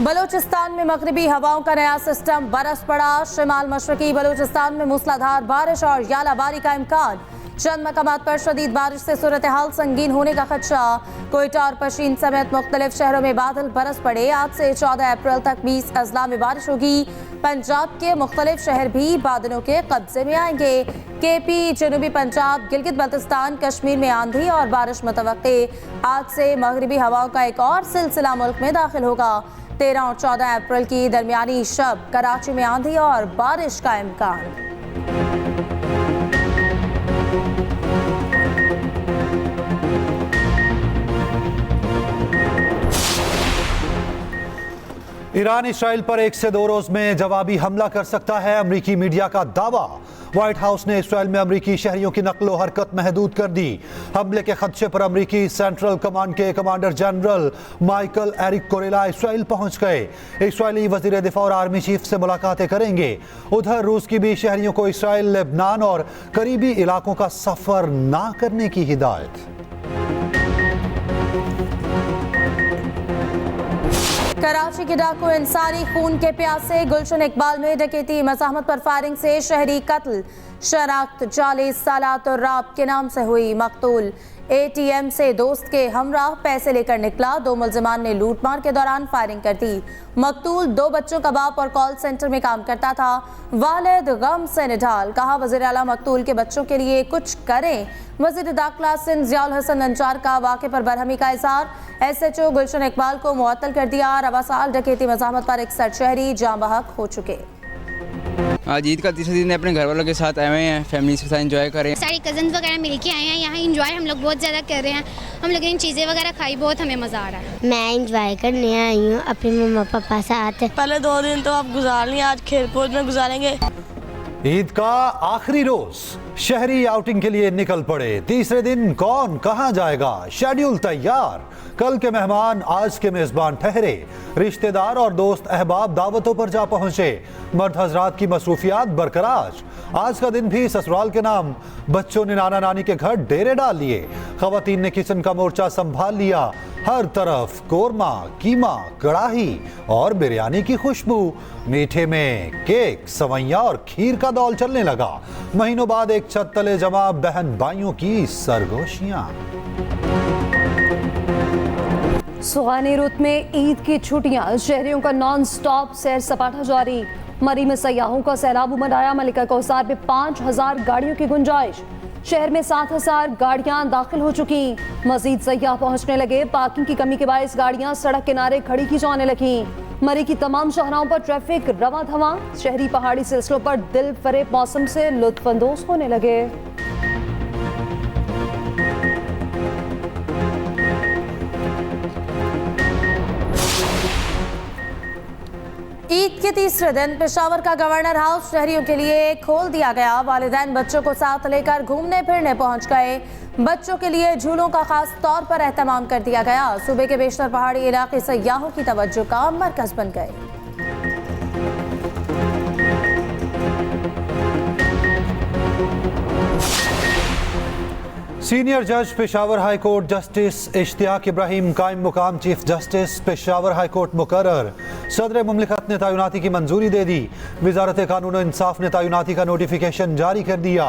बलूचिस्तान में मगरिबी हवाओं का नया सिस्टम बरस पड़ा। शिमाल मशरकी बलूचिस्तान में मूसलाधार बारिश और यालाबारी का इम्कान। चंद मकामात पर शदीद बारिश से सूरत हाल संगीन होने का खदशा। कोयटा और पशीन समेत मुख्तलिफ शहरों में बादल बरस पड़े। आज से 14 अप्रैल तक 20 अजला में बारिश होगी। पंजाब के मुख्तलिफ शहर भी बादलों के कब्जे में आएंगे। केपी, जनूबी पंजाब, गिलगित बल्तिस्तान, कश्मीर में आंधी और बारिश मुतवक्के। आज से मगरिबी हवाओं का एक और सिलसिला मुल्क में दाखिल होगा। 13 और 14 अप्रैल की दरमियानी शब कराची में आंधी और बारिश का इम्कान। ईरान इसराइल पर 1 से 2 रोज में जवाबी हमला कर सकता है, अमरीकी मीडिया का दावा। व्हाइट हाउस ने इसराइल में अमरीकी शहरियों की नकलो हरकत महदूद कर दी। हमले के खदशे पर अमरीकी सेंट्रल कमांड के कमांडर जनरल माइकल एरिक कोरेला इसराइल पहुंच गए। इसराइली वजीर दिफा और आर्मी चीफ से मुलाकातें करेंगे। उधर रूस की भी शहरियों को इसराइल, लेबनान और करीबी इलाकों का सफर ना करने की हिदायत। कराची के डाकू इंसानी खून के प्यासे। गुलशन इकबाल में डकैती, मज़ाहमत पर फायरिंग से शहरी कत्ल। शनाख्त 40 साला तुर्राब के नाम से हुई। मकतूल ATM से दोस्त के हमराह पैसे लेकर निकला। 2 मुलजिमान ने लूटमार के दौरान फायरिंग कर दी। मकतूल 2 बच्चों का बाप और कॉल सेंटर में काम करता था। वालिद गम से निढाल, कहा वज़ीर आला मकतूल के बच्चों के लिए कुछ करें। वज़ीर दाखिला सिंध ज़ियाउल हसन अंजार का वाक़े पर बरहमी का इज़हार। SHO गुलशन इकबाल को मुअत्तल कर दिया। रवा साल डकैती मज़ाहमत पर 61 शहरी जाँ बहक हो चुके। आज ईद का तीसरे दिन अपने घर वालों के साथ आए हुए हैं, फैमिली के साथ एंजॉय करें। सारी कजन्स वगैरह मिल के आए हैं यहाँ। एंजॉय हम लोग बहुत ज़्यादा कर रहे हैं। हम लोगों ने चीज़ें वगैरह खाई, बहुत हमें मज़ा आ रहा है। मैं एंजॉय करने आई हूँ अपने मम्मा पापा साथ। पहले 2 दिन तो आप गुजार लें, आज खेल कूद में गुजारेंगे। ईद का आखिरी रोज, शहरी आउटिंग के लिए निकल पड़े। तीसरे दिन कौन कहां जाएगा, शेड्यूल तैयार। कल के मेहमान आज के मेजबान ठहरे। रिश्तेदार और दोस्त अहबाब दावतों पर जा पहुंचे। मर्द हजरात की मसरूफियात बरकरार। आज का दिन भी ससुराल के नाम। बच्चों ने नाना नानी के घर डेरे डाल लिए। खवातीन ने किचन का मोर्चा संभाल लिया। हर तरफ कोरमा, कीमा, कड़ाही और बिरयानी की खुशबू। मीठे में केक, सवैया और खीर का दौल चलने लगा। महीनों बाद एक छत तले जमा बहन भाइयों की सरगोशियां। सुहानी रुत में ईद की छुट्टियां, शहरियों का नॉन स्टॉप सैर सपाटा जारी। मरी में सयाहों का सैलाब उमड़ आया। मलिका कौसार में 5000 गाड़ियों की गुंजाइश। शहर में 7000 गाड़ियां दाखिल हो चुकी। मजीद सयाह पहुंचने लगे। पार्किंग की कमी के बायस गाड़ियां सड़क किनारे खड़ी की जाने लगी। मरी की तमाम शाहराहों पर ट्रैफिक रवा धवा। शहरी पहाड़ी सिलसिलों पर दिल फरेब मौसम से लुत्फानंदोज होने लगे। ईद के तीसरे दिन पेशावर का गवर्नर हाउस शहरियों के लिए खोल दिया गया। वालिदैन बच्चों को साथ लेकर घूमने फिरने पहुंच गए। बच्चों के लिए झूलों का खास तौर पर एहतमाम कर दिया गया। सूबे के बेशतर पहाड़ी इलाके सयाहों की तवज्जो का मरकज बन गए। सीनियर जज Peshawar high court justice Ishtiaq Ibrahim कायम मुकाम chief justice Peshawar high court मुकर्रर। सदर मुमलिकत ने तैनाती की मंजूरी दे दी। वजारत कानून और इंसाफ ने तैनाती का नोटिफिकेशन जारी कर दिया।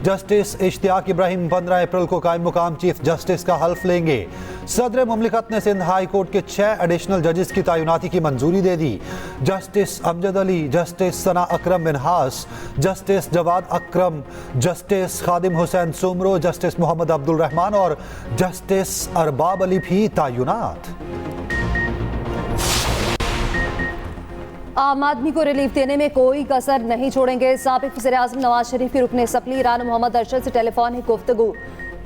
जस्टिस इश्तियाक इब्राहिम 15 अप्रैल को कायम मुकाम चीफ जस्टिस का हल्फ लेंगे। सदर मुमलिकत ने सिंध हाई कोर्ट के 6 एडिशनल जजेस की तैनाती की मंजूरी दे दी। जस्टिस अमजद अली, जस्टिस सना अकरम मिनहास, जस्टिस जवाद अकरम, जस्टिस खादिम हुसैन सुमरो, जस्टिस मोहम्मद अब्दुल रहमान और जस्टिस अरबाब अली भी तैनात। आम आदमी को रिलीफ देने में कोई कसर नहीं छोड़ेंगे। साबिक वज़ीर-ए-आज़म नवाज शरीफ की रुकने असम्बली राना मोहम्मद अरशद से टेलीफोनिक गुफ्तगू।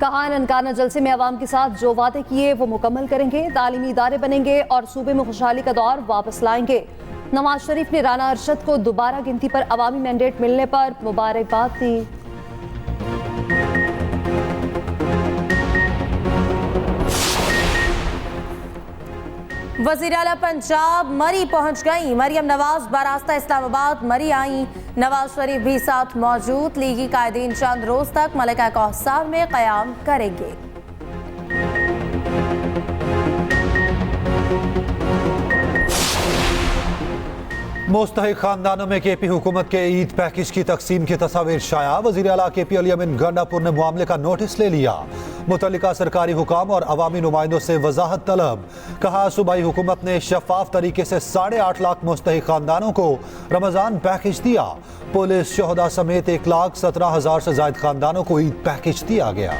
कहा ननकाना जलसे में अवाम के साथ जो वादे किए वो मुकम्मल करेंगे। तालीमी इदारे बनेंगे और सूबे में खुशहाली का दौर वापस लाएंगे। नवाज शरीफ ने राना अरशद को दोबारा गिनती पर अवामी मैंडेट मिलने पर मुबारकबाद दी। वज़ीर आला पंजाब मरी पहुंच गई। मरियम नवाज बरास्ता इस्लामाबाद मरी आई। नवाज शरीफ भी साथ मौजूद। लीगी कायदीन चंद रोज तक मलिका कौसार में क़याम करेंगे। मुस्तहिक खानदानों में केपी हुकूमत के ईद पैकेज की तकसीम की तस्वीर शाया। वज़ीर आला केपी अली अमीन गंडापुर ने मामले का नोटिस ले लिया। मुतल्लिका सरकारी हुकाम और अवामी नुमाइंदों से वजाहत तलब। कहा सूबाई हुकूमत ने शफाफ तरीके से 8.5 लाख मुस्तहिक खानदानों को रमजान पैकेज दिया। पुलिस शोहदा समेत 1,17,000 से ज्यादा खानदानों को ईद पैकेज दिया गया।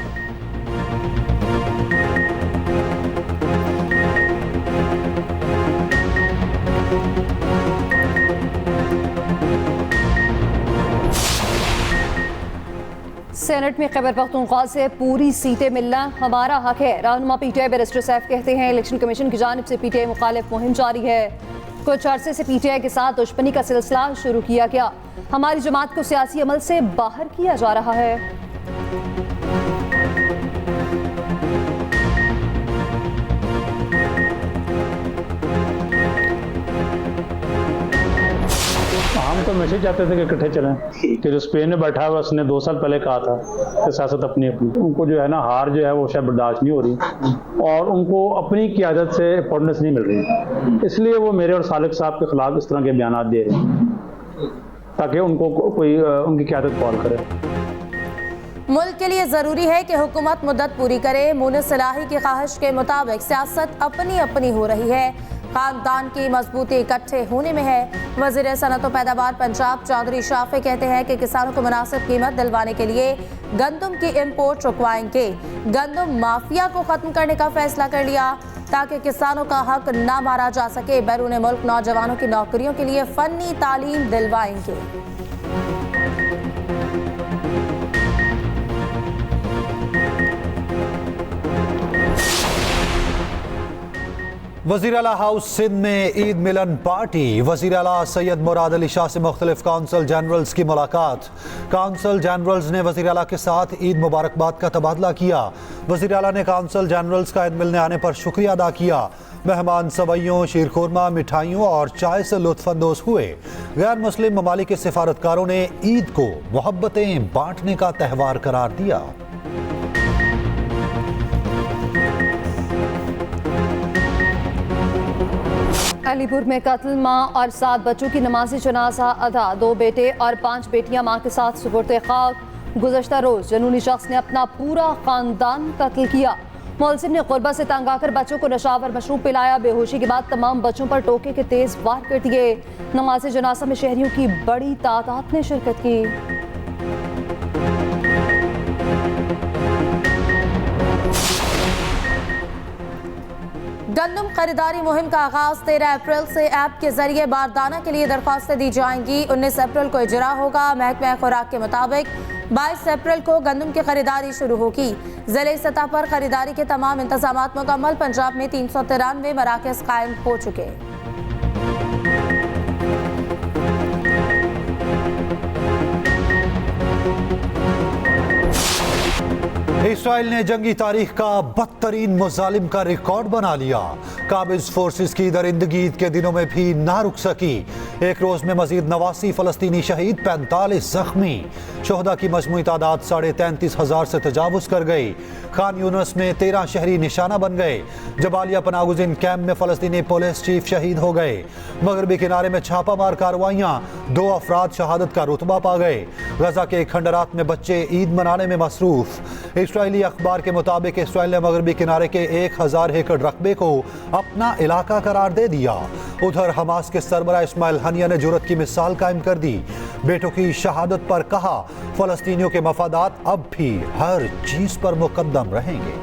सेनेट में खैबर पख्तूनख्वा से पूरी सीटें मिलना हमारा हक है। रहनुमा पीटीआई बैरिस्टर सैफ कहते हैं इलेक्शन कमीशन की जानिब से पीटीआई मुखालिफ मुहिम जारी है। कुछ अरसे से पीटीआई के साथ दुश्मनी का सिलसिला शुरू किया गया। हमारी जमात को सियासी अमल से बाहर किया जा रहा है। हम तो मैसेज चाहते थे कि इकट्ठे चलें, कि जो स्पेन में बैठा हुआ उसने 2 साल पहले कहा था कि सियासत अपनी अपनी, उनको जो है ना हार जो है वो शायद बर्दाश्त नहीं हो रही और उनको अपनी क़यादत से इंपॉर्टेंस नहीं मिल रही, इसलिए वो मेरे और सालिक साहब के खिलाफ इस तरह के बयान दे रहे हैं ताकि उनको कोई उनकी क़यादत कॉल करे। मुल्क के लिए जरूरी है कि हुकूमत मुद्दत पूरी करे। मुनिस सलाही की ख्वाहिश के मुताबिक सियासत अपनी अपनी हो रही है। खानदान की मजबूती इकट्ठे होने में है। वज़ीर सनअत व पैदावार पंजाब चौधरी शाफे कहते हैं कि किसानों को मुनासिब कीमत दिलवाने के लिए गंदम की इम्पोर्ट रुकवाएंगे। गंदम माफिया को खत्म करने का फैसला कर लिया ताकि किसानों का हक ना मारा जा सके। बैरून मुल्क नौजवानों की नौकरियों के लिए फन्नी तालीम दिलवाएंगे। वज़ीर आला हाउस सिंध में ईद मिलन पार्टी। वज़ीर आला सैयद मुराद अली शाह से मुख्तलिफ काउंसिल जनरल्स की मुलाकात। काउंसिल जनरल्स ने वज़ीर आला के साथ ईद मुबारकबाद का तबादला किया। वज़ीर आला ने काउंसिल जनरल्स का ईद मिलने आने पर शुक्रिया अदा किया। मेहमान सवैयों, शीरखुरमा, मिठाइयों और चाय से लुत्फानंदोज हुए। गैर मुस्लिम ममालिक के सिफारतकारों ने ईद को मोहब्बतें बांटने का त्यौहार करार दिया। अलीपुर में कत्ल, मां और 7 बच्चों की नमाजी जनाजा अदा। 2 बेटे और 5 बेटियां मां के साथ सुपुर्द खाक। गुज़श्ता रोज जनूनी शख्स ने अपना पूरा खानदान कत्ल किया। मुलजिम ने गुर्बत से तंग आकर बच्चों को नशावर मशरूब पिलाया। बेहोशी के बाद तमाम बच्चों पर टोके के तेज वार कर दिए। नमाज जनाजा में शहरियों की बड़ी तादाद ने शिरकत की। गंदम खरीदारी मुहिम का आगाज 13 अप्रैल से ऐप के जरिए बारदाना के लिए दरख्वास्तें दी जाएंगी। 19 अप्रैल को इजरा होगा। महकमा खुराक के मुताबिक 22 अप्रैल को गंदम की खरीदारी शुरू होगी। जिले सतह पर खरीदारी के तमाम इंतजामात मुकम्मल। पंजाब में 393 मराकज़ कायम हो चुके। इसराइल ने जंगी तारीख का बदतरीन मुजालिम का रिकॉर्ड बना लिया। काबिज फोर्सेस की दरिंदगी ईद के दिनों में भी ना रुक सकी। एक रोज में मजीद 89 फलस्तीनी शहीद, 45 जख्मी। शोहदा की मजमूई तादाद 33,500 से तजावुज कर गई। खान यूनस में 13 शहरी निशाना बन गए। जबालिया पनागुज़िन कैंप में फलस्तीनी पुलिस चीफ शहीद हो गए। मगरबी किनारे में छापामार कार्रवाइयाँ, 2 अफराद शहादत का रुतबा पा गए। गजा के खंडरात में बच्चे ईद मनाने में मसरूफ। इसराइली अखबार के मुताबिक इसराइल ने मगरबी किनारे के 1000 एकड़ रकबे को अपना इलाका करार दे दिया। उधर हमास के सरबरा इस्माइल हनिया ने जुर्रत की मिसाल कायम कर दी। बेटों की शहादत पर कहा, फलस्तीनियों के मफादात अब भी हर चीज पर मुकद्दम रहेंगे।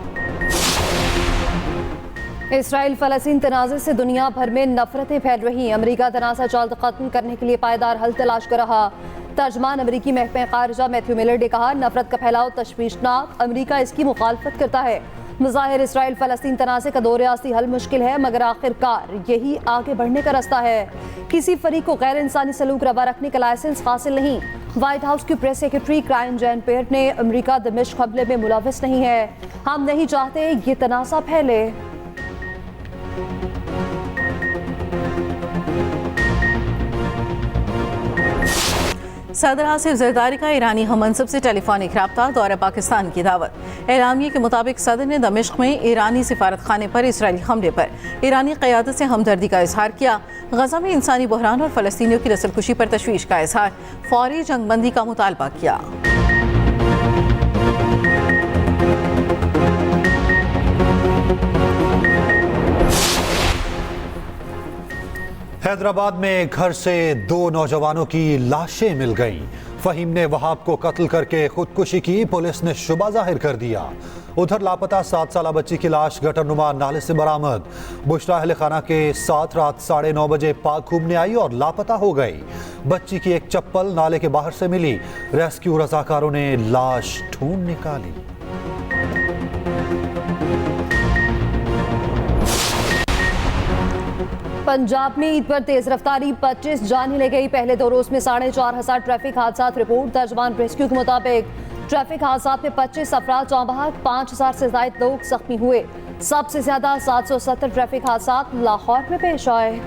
इसराइल फलस्तीन तनाज़े से दुनिया भर में नफरतें फैल रही। अमेरिका तनाज़ा जल्द खत्म करने के लिए पायदार हल तलाश कर रहा। तर्जमान अमेरिकी महकमा खारिजा मैथ्यू मिलर ने कहा, नफरत का फैलाव तशवीशनाक, अमेरिका इसकी मुखालफत करता है। मुज़ाहिर इसराइल फलस्तीन तनाज़े का 2 रियासी हल मुश्किल है, मगर आखिरकार यही आगे बढ़ने का रास्ता है। किसी फरीक को गैर इंसानी सलूक रवा रखने का लाइसेंस हासिल नहीं। व्हाइट हाउस की प्रेस सेक्रेटरी क्राइन जैन पेयर ने अमेरिका दमिश्क हमले में मुलविस नहीं है। हम नहीं चाहते ये तनाज़ा फैले। सदर आसिफ जरदारी का ईरानी हममनसब से टेलीफोनिक रब्ता दौरा पाकिस्तान की दावत। एलामिया के मुताबिक सदर ने दमिश्क में ईरानी सिफारत खाने पर इसराइली हमले पर ईरानी क़यादत से हमदर्दी का इजहार किया। गजा में इंसानी बहरान और फ़लस्तीनियों की नस्लकुशी पर तशवीश का इजहार, फौरी जंगबंदी का मुतालबा किया। हैदराबाद में घर से 2 नौजवानों की लाशें मिल गईं। फहीम ने वहाब को कत्ल करके खुदकुशी की, पुलिस ने शुबा जाहिर कर दिया। उधर लापता 7 साला बच्ची की लाश गटरनुमा नाले से बरामद। बुशरा अहले खाना के साथ रात 9:30 बजे पार्क घूमने आई और लापता हो गई। बच्ची की एक चप्पल नाले के बाहर से मिली। रेस्क्यू रजाकारों ने लाश ढूंढ निकाली। पंजाब में ईद पर तेज रफ्तारी, 25 जान ही ले गई। पहले 2 रोज में 4,500 ट्रैफिक हादसा रिपोर्ट। तर्जमान रेस्क्यू के मुताबिक ट्रैफिक हादसा में 25 अफराद जाँ बहक, 5,000 से ज्यादा लोग जख्मी हुए। सबसे ज्यादा 770 ट्रैफिक हादसा लाहौर में पेश आए।